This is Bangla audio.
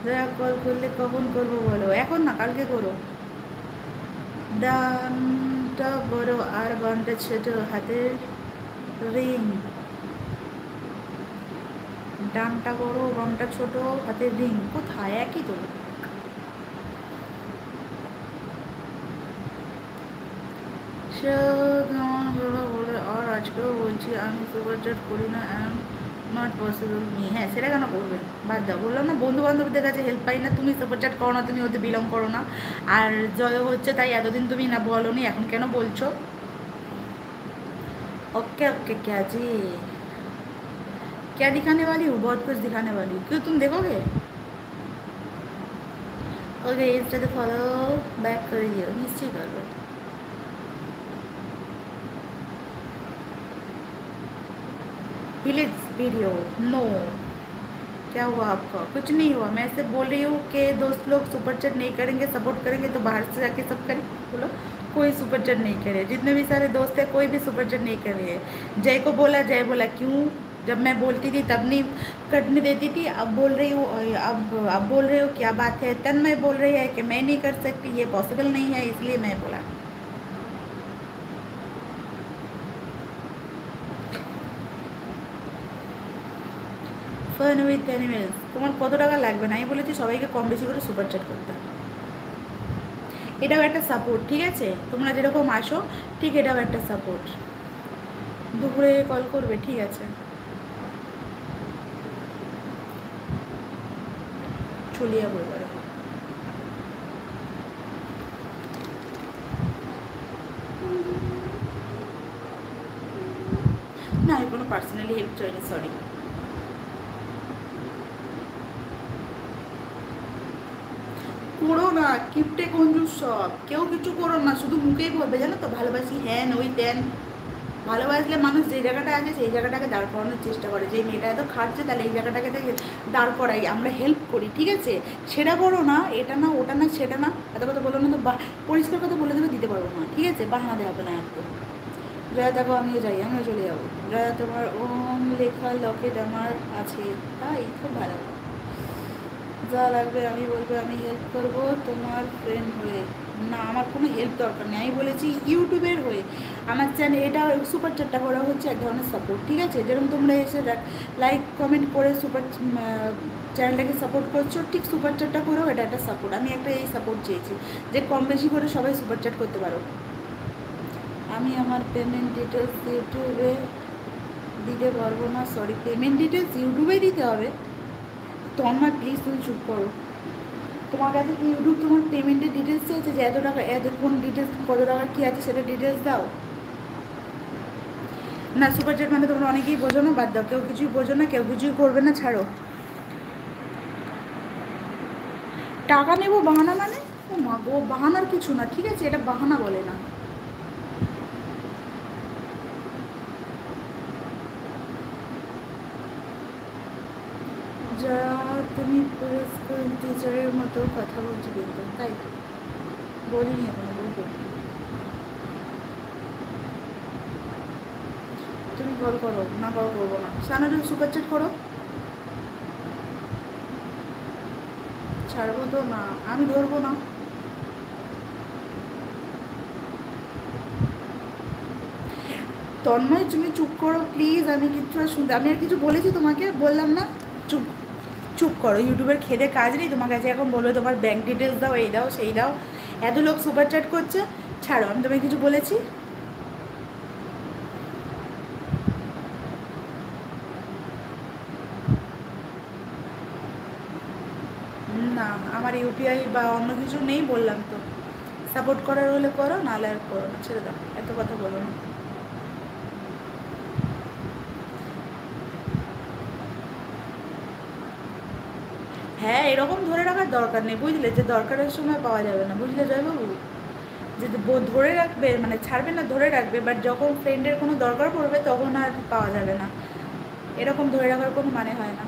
দয়া কল করলে কখন করবো বলো? এখন না, কালকে করো। ডানটা বড় আর বামটা ছোট, হাতের রিং। ডানটা বড় বামটা ছোট, হাতের রিং কোথায়? একই তো। সে কেমন হলো বলে, আর আজকেও বলছি আমি সুপারচাট করি না, অ্যাম নট পসিবল মি। হ্যাঁ, সেটা কেন করবে? বাদ দাও, বললাম না বন্ধু বান্ধবদের কাছে হেল্প পাই না। তুমি সুপারচাট করো না, তুমি ওতে বিলং করো না। আর জয় হচ্ছে তাই এতদিন তুমি না বলোনি, এখন কেন বলছো? ओके ओके क्या जी? क्या दिखाने वाली हूँ? बहुत कुछ दिखाने वाली हूँ। क्यों, तुम देखोगे? ओके, इंस्टा तो फॉलो बैक कर दियो, निश्चय कर लो। Village video no. क्या हुआ आपका? कुछ नहीं हुआ, मैं ऐसे बोल रही हूँ कि दोस्त लोग सुपर चैट नहीं करेंगे, सपोर्ट करेंगे तो बाहर से जाके सब करें। बोलो, कोई सुपर चैट नहीं करे, जितने भी सारे दोस्त हैं कोई भी सुपर चैट नहीं कर रहे हैं। जय को बोला, जय बोला क्यों? जब मैं बोलती थी तब नहीं करने देती थी, अब बोल रही हूँ। अब बोल रही हूँ, क्या बात है? तन्मय बोल रही है कि मैं नहीं कर सकती, ये पॉसिबल नहीं है, इसलिए मैं बोला। ফান উইথ অ্যানিমেলস, তোমার কত টাকা লাগবে না? আমি বলেছি সবাইকে কম বেশি করে সুপার চ্যাট করতে। এটাও একটা সাপোর্ট, ঠিক আছে? তোমরা যেরকম আসো ঠিক এটাও একটা সাপোর্ট। দুপুরে কল করবে, ঠিক আছে? চলে যাবো এবারে। না, আমি কোনো পার্সোনালি হেল্প চাইনি, সরি। করো না, কিপটে কঞ্জুস সব, কেউ কিছু করো না, শুধু মুখেই বলবে জানো তো ভালোবাসি, হ্যান ওই দেন। ভালোবাসলে মানুষ যে জায়গাটা আছে সেই জায়গাটাকে দাঁড় করানোর চেষ্টা করে, যে মেয়েটা এত খাটছে তাহলে এই জায়গাটাকে দাঁড় করাই, আমরা হেল্প করি, ঠিক আছে? সেটা করো না, এটা না ওটা না সেটা না, এত কথা বলো না তো। পরিষ্কার কথা বলে দেবে, দিতে পারবো না, ঠিক আছে? বাহানা দেওয়া হবে না একদম। জয়া, দেখো আমিও যাই, আমিও চলে যাবো। জয়া, তোমার ওম লেখা লকেট আমার আছে, তাই খুব ভালো। যা লাগবে আমি বলবো, আমি হেল্প করবো তোমার ফ্রেন্ড হয়ে। না, আমার কোনো হেল্প দরকার নেই, আমি বলেছি ইউটিউবের হয়ে। আমার চ্যানেল এটা সুপার চ্যাটটা করা হচ্ছে এক ধরনের সাপোর্ট, ঠিক আছে? যেরকম তোমরা এসে লাইক কমেন্ট করে সুপার চ্যানেলটাকে সাপোর্ট করছো, ঠিক সুপার চ্যাটটা করেও এটা একটা সাপোর্ট। আমি একটা এই সাপোর্ট চেয়েছি যে কম বেশি করে সবাই সুপার চ্যাট করতে পারো। আমি আমার পেমেন্ট ডিটেলস ইউটিউবে দিতে পারবো না, সরি। পেমেন্ট ডিটেলস ইউটিউবেই দিতে হবে? তন্ময় প্লিজ তুমি চুপ করো। তোমার কাছে কি ইউটিউব তোমার পেমেন্টের ডিটেলস চেয়েছে যে এত টাকা, এত কোন ডিটেলস, কত টাকা কী আছে সেটা ডিটেলস দাও? না, সুপার চ্যাট মানে তোমরা অনেকেই বোঝো না, বাদ দাও, কেউ কিছুই বোঝো না, কেউ কিছুই করবে না, ছাড়ো। টাকা নেবো বাহানা মানে? ও মা গো, বাহানার কিছু না, ঠিক আছে? এটা বাহানা বলে না। যা, তুমি পুরস্কার টিচারের মতো কথা বলছো কিন্তু, তাই তো? বলিনি এখনো, বলবো। তুমি কল করো না, কল করবো না। সানা, তুমি সুপার চ্যাট করো। ছাড়বো তো না, আমি ধরবো না। তন্ময় তুমি চুপ করো প্লিজ, আমি কিছু আর শুনতে, আমি আর কিছু বলেছি তোমাকে? বললাম না? চুপ, চুপ করো। ইউটিউবের খেদে কাজ নেই তোমার কাছে এখন? বলবে তোমার ব্যাঙ্ক ডিটেলস দাও, এই দাও সেই দাও, এত লোক সুপার চ্যাট করছে। ছাড়ো, আমি তোমায় কিছু বলেছি? না, আমার ইউপিআই বা অন্য কিছু নেই, বললাম তো। সাপোর্ট করার হলে করো, নাহলে আর করো না, ছেড়ে দাও, এত কথা বলো না। হ্যাঁ, এরকম ধরে রাখার দরকার নেই, বুঝলে? যে দরকারের সময় পাওয়া যাবে না, বুঝলে জয়বাবু? যে ধরে রাখবে মানে ছাড়বে না, ধরে রাখবে, বাট যখন ফ্রেন্ডের কোনো দরকার পড়বে তখন আর পাওয়া যাবে না। এরকম ধরে রাখার কোনো মানে হয় না।